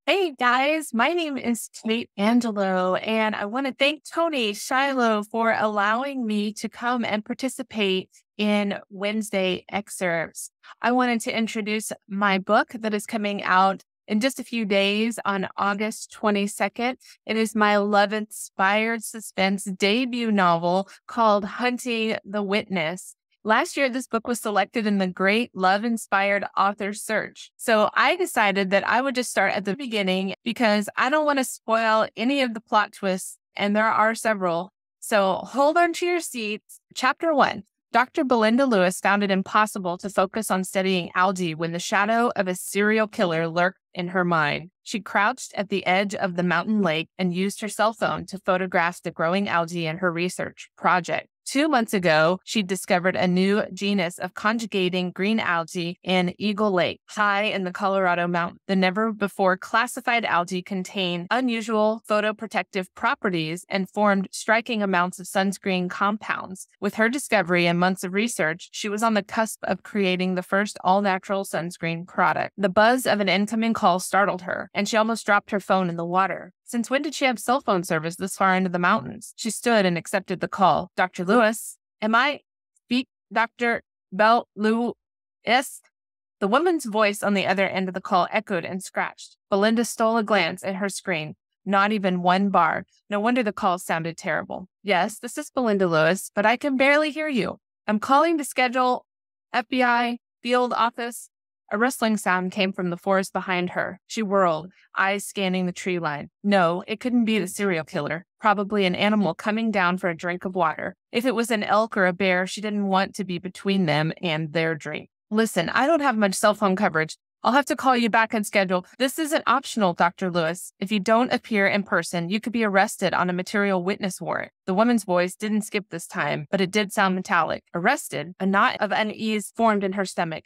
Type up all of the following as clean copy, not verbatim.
Hey guys, my name is Kate Angelo, and I want to thank Tony Shiloh for allowing me to come and participate in Wednesday excerpts. I wanted to introduce my book that is coming out in just a few days on August 22nd. It is my love-inspired suspense debut novel called Hunting the Witness. Last year, this book was selected in the Great Love-Inspired Author Search. So I decided that I would just start at the beginning because I don't want to spoil any of the plot twists, and there are several. So hold on to your seats. Chapter 1. Dr. Belinda Lewis found it impossible to focus on studying algae when the shadow of a serial killer lurked in her mind. She crouched at the edge of the mountain lake and used her cell phone to photograph the growing algae in her research project. 2 months ago, she discovered a new genus of conjugating green algae in Eagle Lake, high in the Colorado mountains. The never-before classified algae contain unusual photoprotective properties and formed striking amounts of sunscreen compounds. With her discovery and months of research, she was on the cusp of creating the first all-natural sunscreen product. The buzz of an incoming call startled her, and she almost dropped her phone in the water. Since when did she have cell phone service this far into the mountains? She stood and accepted the call. Dr. Lewis, am I speak Dr. Bell Lewis? The woman's voice on the other end of the call echoed and scratched. Belinda stole a glance at her screen. Not even one bar. No wonder the call sounded terrible. Yes, this is Belinda Lewis, but I can barely hear you. I'm calling to schedule FBI field office. A rustling sound came from the forest behind her. She whirled, eyes scanning the tree line. No, it couldn't be the serial killer. Probably an animal coming down for a drink of water. If it was an elk or a bear, she didn't want to be between them and their drink. Listen, I don't have much cell phone coverage. I'll have to call you back and schedule. This isn't optional, Dr. Lewis. If you don't appear in person, you could be arrested on a material witness warrant. The woman's voice didn't skip this time, but it did sound metallic. Arrested? A knot of unease formed in her stomach.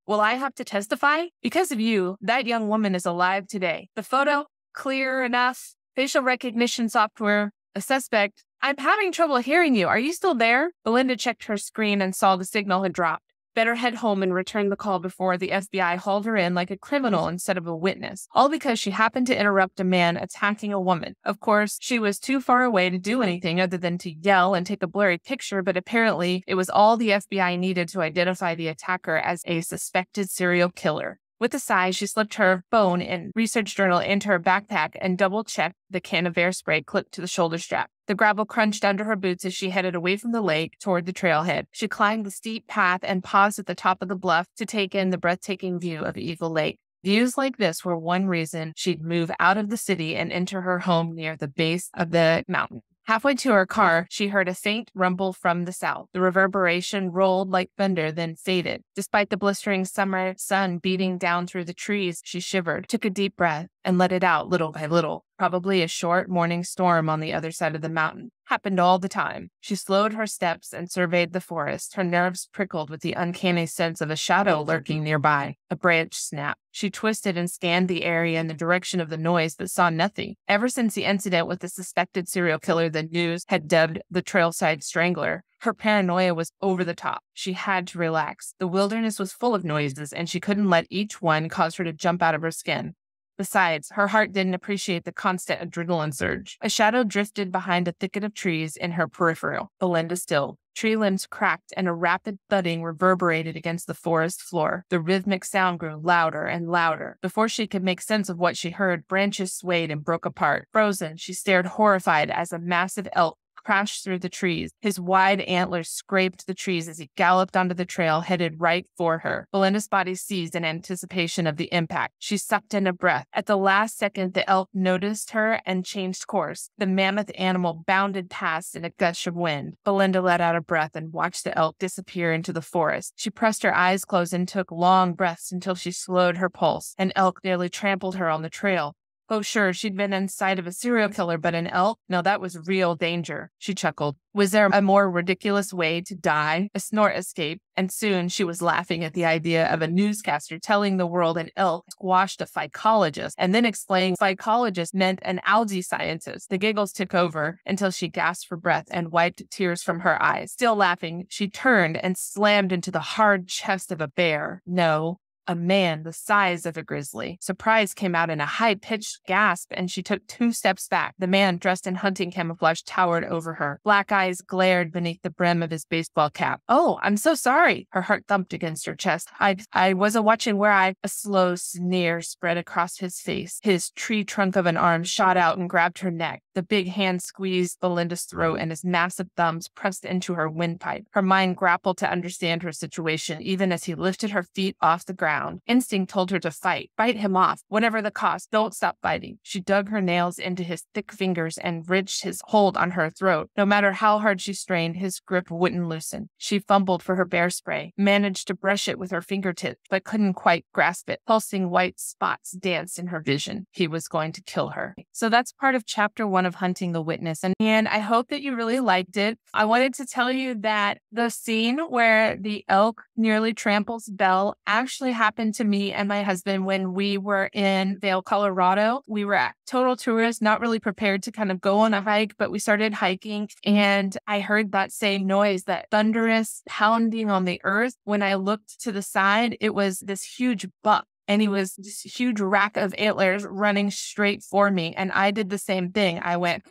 Will I have to testify? Because of you, that young woman is alive today. The photo, clear enough. Facial recognition software, a suspect. I'm having trouble hearing you. Are you still there? Belinda checked her screen and saw the signal had dropped. Better head home and return the call before the FBI hauled her in like a criminal instead of a witness, all because she happened to interrupt a man attacking a woman. Of course, she was too far away to do anything other than to yell and take a blurry picture, but apparently it was all the FBI needed to identify the attacker as a suspected serial killer. With a sigh, she slipped her phone and research journal into her backpack and double-checked the can of bear spray clipped to the shoulder strap. The gravel crunched under her boots as she headed away from the lake toward the trailhead. She climbed the steep path and paused at the top of the bluff to take in the breathtaking view of Eagle Lake. Views like this were one reason she'd move out of the city and enter her home near the base of the mountain. Halfway to her car, she heard a faint rumble from the south. The reverberation rolled like thunder, then faded. Despite the blistering summer sun beating down through the trees, she shivered, took a deep breath, and let it out little by little. Probably a short morning storm on the other side of the mountain. Happened all the time. She slowed her steps and surveyed the forest. Her nerves prickled with the uncanny sense of a shadow lurking nearby. A branch snapped. She twisted and scanned the area in the direction of the noise but saw nothing. Ever since the incident with the suspected serial killer the news had dubbed the Trailside Strangler, her paranoia was over the top. She had to relax. The wilderness was full of noises, and she couldn't let each one cause her to jump out of her skin. Besides, her heart didn't appreciate the constant adrenaline surge. A shadow drifted behind a thicket of trees in her peripheral. Belinda stilled. Tree limbs cracked and a rapid thudding reverberated against the forest floor. The rhythmic sound grew louder and louder. Before she could make sense of what she heard, branches swayed and broke apart. Frozen, she stared horrified as a massive elk crashed through the trees. His wide antlers scraped the trees as he galloped onto the trail headed right for her. Belinda's body seized in anticipation of the impact. She sucked in a breath. At the last second, the elk noticed her and changed course. The mammoth animal bounded past in a gush of wind. Belinda let out a breath and watched the elk disappear into the forest. She pressed her eyes closed and took long breaths until she slowed her pulse. An elk nearly trampled her on the trail. Oh, sure, she'd been in sight of a serial killer, but an elk? No, that was real danger. She chuckled. Was there a more ridiculous way to die? A snort escaped, and soon she was laughing at the idea of a newscaster telling the world an elk squashed a phycologist, and then explaining phycologist meant an algae scientist. The giggles took over until she gasped for breath and wiped tears from her eyes. Still laughing, she turned and slammed into the hard chest of a bear. No, a man the size of a grizzly. Surprise came out in a high-pitched gasp, and she took 2 steps back. The man, dressed in hunting camouflage, towered over her. Black eyes glared beneath the brim of his baseball cap. "Oh, I'm so sorry." Her heart thumped against her chest. I wasn't watching where I... A slow sneer spread across his face. His tree trunk of an arm shot out and grabbed her neck. The big hand squeezed Belinda's throat, and his massive thumbs pressed into her windpipe. Her mind grappled to understand her situation, even as he lifted her feet off the ground. Instinct told her to fight. Fight him off. Whatever the cost, don't stop fighting. She dug her nails into his thick fingers and wrenched his hold on her throat. No matter how hard she strained, his grip wouldn't loosen. She fumbled for her bear spray, managed to brush it with her fingertips, but couldn't quite grasp it. Pulsing white spots danced in her vision. He was going to kill her. So that's part of chapter 1 of Hunting the Witness. And I hope that you really liked it. I wanted to tell you that the scene where the elk nearly tramples Belle actually happened to me and my husband when we were in Vail, Colorado. We were at total tourists, not really prepared to kind of go on a hike, but we started hiking and I heard that same noise, that thunderous pounding on the earth. When I looked to the side, it was this huge buck. And he was this huge rack of antlers running straight for me. And I did the same thing. I went,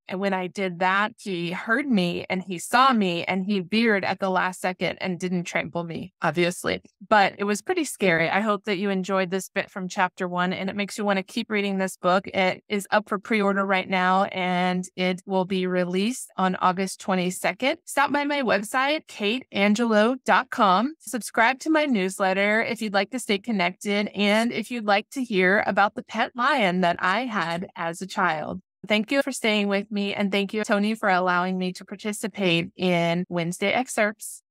and when I did that, he heard me and he saw me and he veered at the last second and didn't trample me, obviously. But it was pretty scary. I hope that you enjoyed this bit from chapter 1 and it makes you want to keep reading this book. It is up for pre-order right now and it will be released on August 22nd. Stop by my website, kateangelo.com. Subscribe to my newsletter if you'd like to stay connected and if you'd like to hear about the pet lion that I had as a child. Thank you for staying with me, and thank you, Tony, for allowing me to participate in Wednesday Excerpts.